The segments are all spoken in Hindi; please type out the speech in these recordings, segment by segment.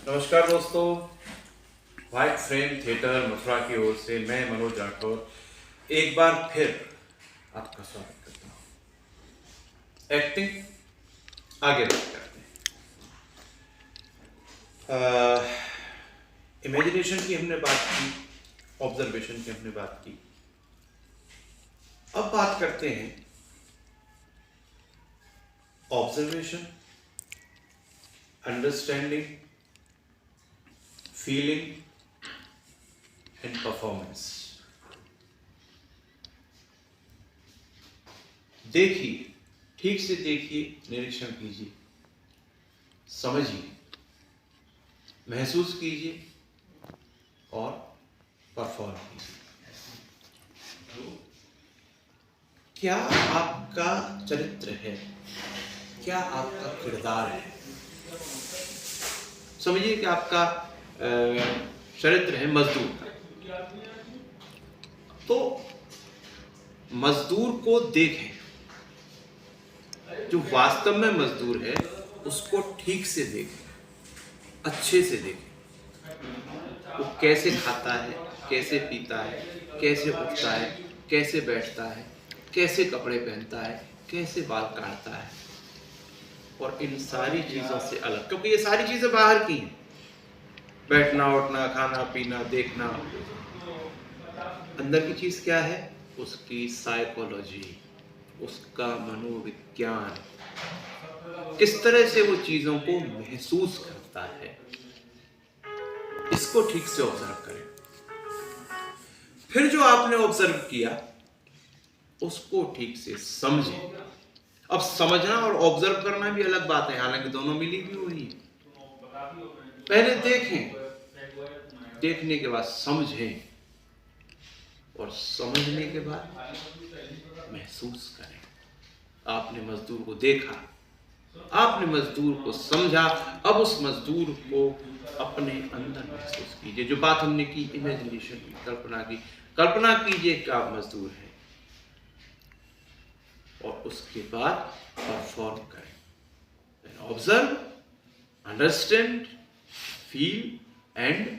नमस्कार दोस्तों, व्हाइट फ्रेम थिएटर मथुरा की ओर से मैं मनोज राठौर एक बार फिर आपका स्वागत करता हूँ। एक्टिंग आगे बात करते हैं। इमेजिनेशन की हमने बात की, ऑब्जर्वेशन की हमने बात की। अब बात करते हैं observation, understanding, feeling and performance. देखिए, ठीक से देखिए, निरीक्षण कीजिए, समझिए, महसूस कीजिए और परफॉर्म कीजिए। क्या आपका चरित्र है? क्या आपका किरदार है? समझिए कि आपका चरित्र है मजदूर का। तो मजदूर को देखें, जो वास्तव में मजदूर है उसको ठीक से देखें, अच्छे से देखें। वो कैसे खाता है, कैसे पीता है, कैसे उठता है, कैसे बैठता है, कैसे कपड़े पहनता है, कैसे बाल काटता है। और इन सारी चीजों से अलग, क्योंकि ये सारी चीजें बाहर की हैं, बैठना उठना, खाना पीना, देखना। अंदर की चीज क्या है? उसकी साइकोलॉजी, उसका मनोविज्ञान, किस तरह से वो चीजों को महसूस करता है, इसको ठीक से ऑब्जर्व करें। फिर जो आपने ऑब्जर्व किया उसको ठीक से समझें। अब समझना और ऑब्जर्व करना भी अलग बात है, हालांकि दोनों मिली भी हुई है। पहले देखें, देखने के बाद समझें और समझने के बाद महसूस करें। आपने मजदूर को देखा, आपने मजदूर को समझा, अब उस मजदूर को अपने अंदर महसूस कीजिए। जो बात हमने की इमेजिनेशन की, कल्पना कीजिए कि आप मजदूर हैं और उसके बाद परफॉर्म करें। Observe, understand, feel and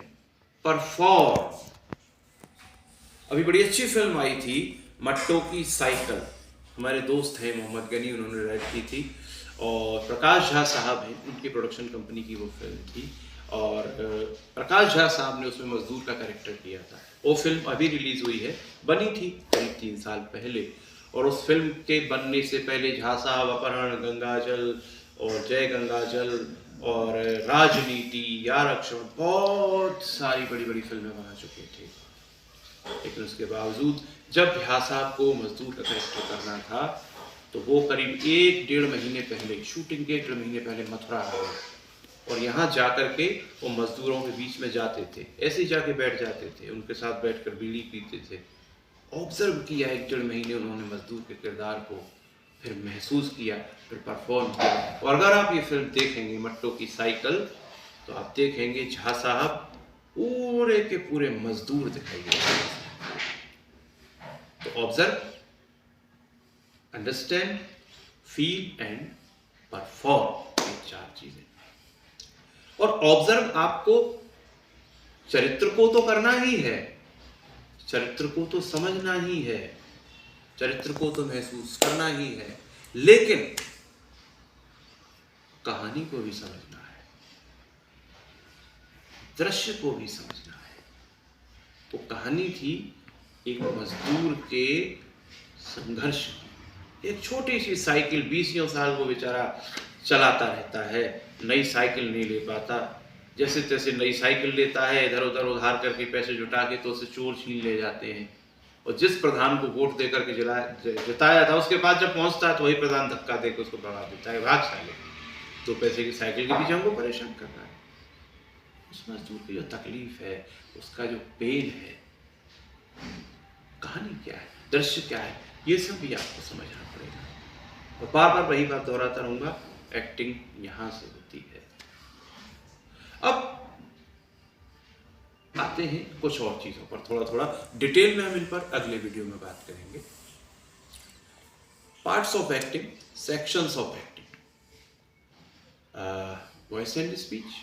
perform. अभी बड़ी अच्छी फिल्म आई थी मट्टो की साइकिल, हमारे दोस्त हैं मोहम्मद गनी, उन्होंने डायरेक्ट की थी और प्रकाश झा साहब हैं, उनकी प्रोडक्शन कंपनी की वो फिल्म थी। और प्रकाश झा साहब ने उसमें मजदूर का कैरेक्टर किया था। वो फिल्म अभी रिलीज हुई है, बनी थी करीब 3 साल पहले। और उस फिल्म के बनने से पहले झा साहब अपहरण, गंगाजल और जय गंगाजल और राजनीति, आरक्षण, बहुत सारी बड़ी बड़ी फिल्में बना चुके थे। लेकिन उसके बावजूद जब झा साहब को मजदूर का कैरेक्टर करना था तो वो करीब 1-1.5 महीने पहले, शूटिंग के 1.5 महीने पहले मथुरा आए और यहाँ जाकर के वो मजदूरों के बीच में जाते थे, ऐसे ही जाके बैठ जाते थे, उनके साथ बैठकर बीड़ी पीते थे। ऑब्जर्व किया 1-1.5 महीने उन्होंने मजदूर के किरदार को, फिर महसूस किया, फिर परफॉर्म किया। और अगर आप ये फिल्म देखेंगे मट्टो की साइकिल, तो आप देखेंगे झा साहब पूरे के पूरे मजदूर दिखाई देंगे। तो observe, understand, feel and perform, ये 4 चीजें। और ऑब्जर्व आपको चरित्र को तो करना ही है, चरित्र को तो समझना ही है, चरित्र को तो महसूस करना ही है, लेकिन कहानी को भी समझना है, दृश्य को भी समझना है। वो कहानी थी एक मजदूर के संघर्ष की। एक छोटी सी साइकिल 20 साल वो बेचारा चलाता रहता है, नई साइकिल नहीं ले पाता, जैसे तैसे नई साइकिल लेता है, इधर उधर उधार करके पैसे जुटा के तो उसे चोर छीन ले जाते हैं। और जिस प्रधान को वोट देकर के जिताया था, उसके पास जब पहुंचता है तो वही प्रधान धक्का देकर उसको भगा देता है, भाग साले, तो पैसे की साइकिल के पीछे हमको परेशान कर रहा है। उस मजदूर की जो तकलीफ है, उसका जो पेन है, कहानी क्या है, दृश्य क्या है, ये सब भी आपको समझना पड़ेगा। और बार बार वही बात दोहराता रहूंगा, एक्टिंग यहां से होती है। अब आते हैं कुछ और चीजों पर, थोड़ा थोड़ा डिटेल में हम इन पर अगले वीडियो में बात करेंगे। Parts of acting, sections of acting, voice and speech,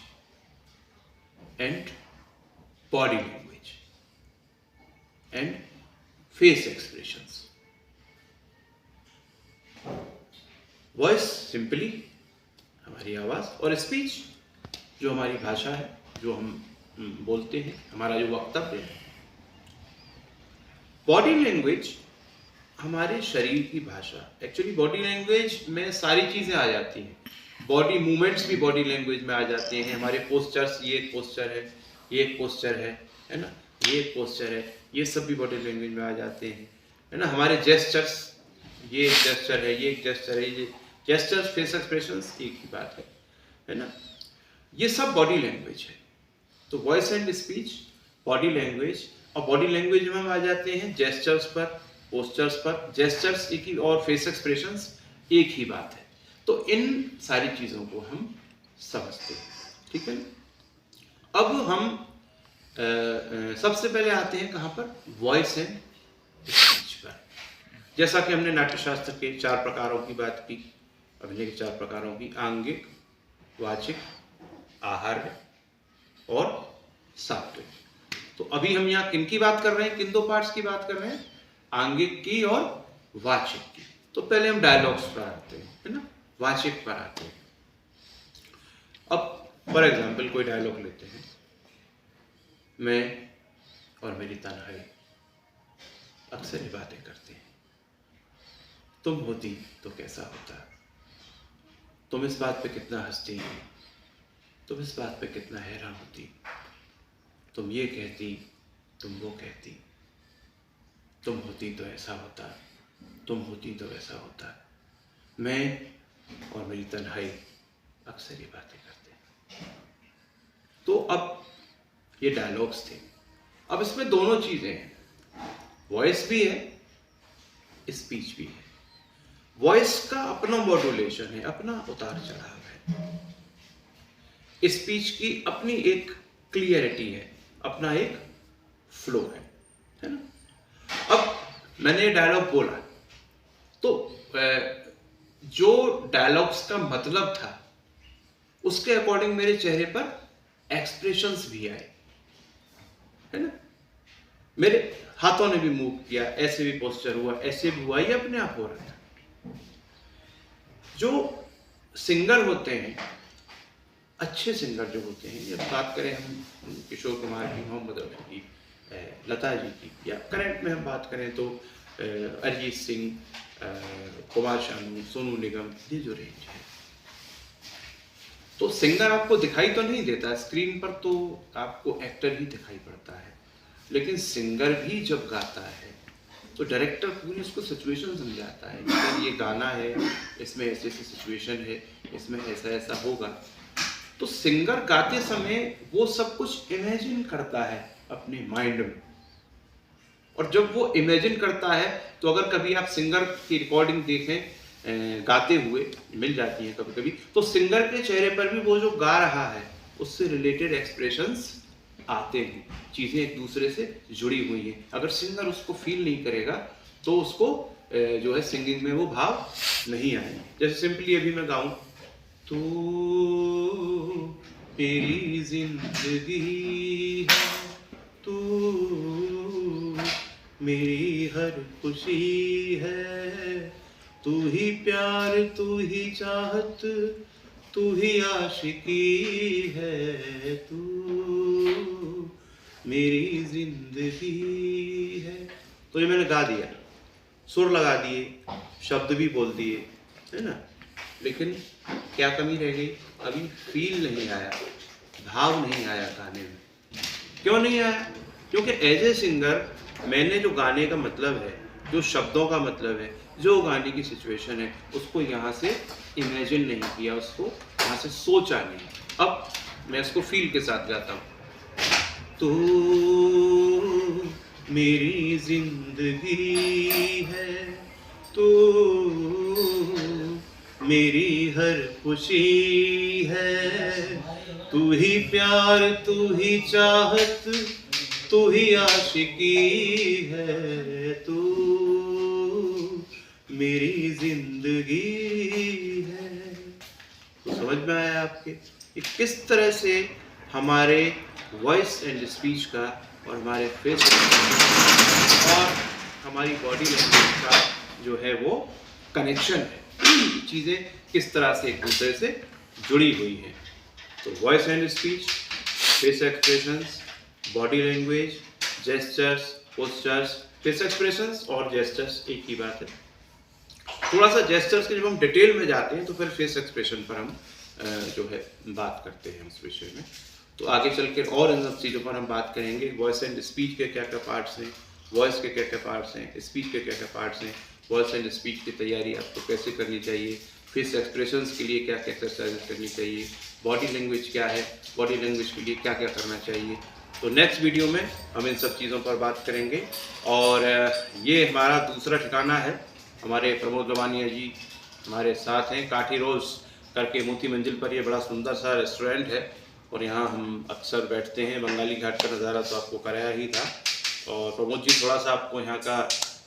and body language and face expressions. Voice simply हमारी आवाज़, और स्पीच जो हमारी भाषा है, जो हम बोलते हैं, हमारा जो वक्तव्य है। बॉडी लैंग्वेज हमारे शरीर की भाषा। एक्चुअली बॉडी लैंग्वेज में सारी चीज़ें आ जाती हैं, बॉडी मूवमेंट्स भी बॉडी लैंग्वेज में आ जाते हैं। हमारे पोस्चर्स, ये एक पोस्चर है, ये एक पोस्चर है ना, ये एक पोस्चर है, ये सब भी बॉडी लैंग्वेज में आ जाते हैं, है ना। हमारे जेस्चर्स, ये एक जेस्चर है, ये एक जेस्चर है, ये जेस्चर्स, फेस एक्सप्रेशंस एक ही बात है ना। ये सब बॉडी लैंग्वेज है। तो voice and speech body language, और बॉडी लैंग्वेज में हम आ जाते हैं जेस्चर्स पर, पोस्चर्स पर। जेस्चर्स एक ही और फेस एक्सप्रेशंस एक ही बात है। तो इन सारी चीज़ों को हम समझते हैं, ठीक है। अब हम सबसे पहले आते हैं कहाँ पर, वॉइस एंड स्पीच पर। जैसा कि हमने नाट्यशास्त्र के 4 प्रकारों की बात की, अभिनय के 4 प्रकारों की, आंगिक, वाचिक, आहार्य और सात्विक। तो अभी हम यहाँ किन की बात कर रहे हैं, किन 2 पार्ट्स की बात कर रहे हैं, आंगिक की और वाचिक की। तो पहले हम डायलॉग्स पर आते हैं, है ना, वाचिक पर आते हैं। अब फॉर एग्जाम्पल कोई डायलॉग लेते हैं, मैं और मेरी तन्हाई अक्सर ये बातें करते हैं, तुम होती तो कैसा होता, तुम इस बात पे कितना हंसती, तुम इस बात पे कितना हैरान होती, तुम ये कहती, तुम वो कहती, तुम होती तो ऐसा होता, तुम होती तो ऐसा होता। मैं और मेरी तन्हाई अक्सर ये बातें करते हैं। तो अब ये डायलॉग्स थे। अब इसमें दोनों चीजें हैं, वॉइस भी है, स्पीच भी है। वॉइस का अपना मॉड्यूलेशन है, अपना उतार चढ़ाव है। स्पीच की अपनी एक क्लियरिटी है, अपना एक फ्लो है ना। अब मैंने ये डायलॉग बोला, तो जो डायलॉग्स का मतलब था उसके अकॉर्डिंग मेरे चेहरे पर एक्सप्रेशंस भी आए, है ना। मेरे हाथों ने भी मूव किया, ऐसे भी पोस्चर हुआ, ऐसे भी हुआ, ये अपने आप हो रहा था। जो सिंगर होते हैं, अच्छे सिंगर जो होते हैं, जब बात करें हम किशोर कुमार की, मोहम्मद रफ़ी की, लता जी की, या करंट में हम बात करें तो अरिजीत सिंह, कुमार शानू, सोनू निगम, ये जो रेंज है। तो सिंगर आपको दिखाई तो नहीं देता स्क्रीन पर, तो आपको एक्टर ही दिखाई पड़ता है। लेकिन सिंगर भी जब गाता है तो डायरेक्टर पूरी उसको सिचुएशन समझाता है कि ये गाना है, इसमें ऐसे ऐसी सिचुएशन है, इसमें ऐसा ऐसा होगा। तो सिंगर गाते समय वो सब कुछ इमेजिन करता है अपने माइंड में, और जब वो इमेजिन करता है तो अगर कभी आप सिंगर की रिकॉर्डिंग देखें गाते हुए, मिल जाती है कभी कभी, तो सिंगर के चेहरे पर भी वो जो गा रहा है उससे रिलेटेड एक्सप्रेशंस आते हैं, चीज़ें एक दूसरे से जुड़ी हुई हैं। अगर सिंगर उसको फील नहीं करेगा तो उसको जो है सिंगिंग में वो भाव नहीं आए। जैसे सिंपली अभी मैं गाऊं, तू मेरी जिंदगी है, तू मेरी हर खुशी है, तू ही प्यार, तू ही चाहत, तू ही आशिकी है, तू मेरी जिंदगी है। तो ये मैंने गा दिया, सुर लगा दिए, शब्द भी बोल दिए, है ना। लेकिन क्या कमी रह गई, अभी फील नहीं आया, भाव नहीं आया गाने में। क्यों नहीं आया? क्योंकि एज ए सिंगर मैंने जो गाने का मतलब है, जो शब्दों का मतलब है, जो गाने की सिचुएशन है, उसको यहाँ से इमेजिन नहीं किया, उसको यहाँ से सोचा नहीं। अब मैं इसको फील के साथ गाता हूँ। तू मेरी जिंदगी है, तू मेरी हर खुशी है, तू ही प्यार, तू ही चाहत, तू ही आशिकी है, तू मेरी जिंदगी है। तो समझ में आया आपके कि किस तरह से हमारे वॉइस एंड स्पीच का और हमारे फेस और हमारी बॉडी लैंग्वेज का जो है वो कनेक्शन है। चीज़ें किस तरह से एक दूसरे से जुड़ी हुई हैं। तो voice and speech, face expressions, body language, gestures, postures, face expressions और जेस्चर्स एक ही बात है। थोड़ा सा जेस्चर्स के जब हम डिटेल में जाते हैं तो फिर फेस एक्सप्रेशन पर हम जो है बात करते हैं उस विषय में। तो आगे चल के और इन सब चीज़ों पर हम बात करेंगे। वॉइस एंड स्पीच के क्या क्या पार्ट्स हैं, वॉइस के क्या क्या पार्ट्स हैं, स्पीच के क्या क्या पार्ट्स हैं, वॉइस एंड स्पीच की तैयारी आपको कैसे करनी चाहिए, फेस एक्सप्रेशंस के लिए क्या क्या एक्सरसाइज करनी चाहिए, बॉडी लैंग्वेज क्या है, बॉडी लैंग्वेज के लिए क्या क्या करना चाहिए। तो नेक्स्ट वीडियो में हम इन सब चीज़ों पर बात करेंगे। और ये हमारा दूसरा ठिकाना है। हमारे प्रमोद लवानिया जी हमारे साथ हैं। काठी रोज़ करके मोती मंजिल पर ये बड़ा सुंदर सा रेस्टोरेंट है और यहाँ हम अक्सर बैठते हैं। बंगाली घाट का नज़ारा तो आपको कराया ही था। और प्रमोद जी थोड़ा सा आपको यहाँ का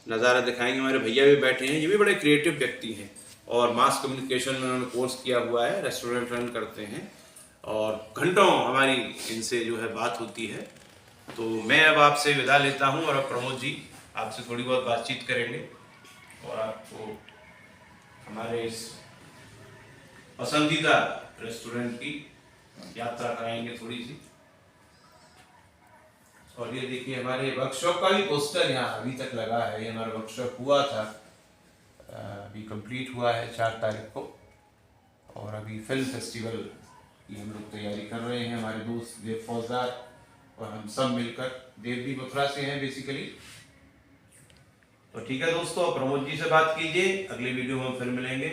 नज़ारा दिखाएंगे। हमारे भैया भी बैठे हैं, ये भी बड़े क्रिएटिव व्यक्ति हैं और मास कम्युनिकेशन में उन्होंने कोर्स किया हुआ है, रेस्टोरेंट रन करते हैं और घंटों हमारी इनसे जो है बात होती है। तो मैं अब आपसे विदा लेता हूँ और अब प्रमोद जी आपसे थोड़ी बहुत बातचीत करेंगे और आपको हमारे इस पसंदीदा रेस्टोरेंट की यात्रा कराएंगे थोड़ी सी। और ये देखिए हमारे वर्कशॉप का भी पोस्टर यहाँ अभी तक लगा है। ये हमारा वर्कशॉप हुआ था, अभी कंप्लीट हुआ है 4 तारीख को और अभी फिल्म फेस्टिवल की हम लोग तैयारी कर रहे हैं। हमारे दोस्त देव फौजदार और हम सब मिलकर, देव भी मथुरा से हैं बेसिकली। तो ठीक है दोस्तों, प्रमोद जी से बात कीजिए। अगले वीडियो में हम फिर मिलेंगे।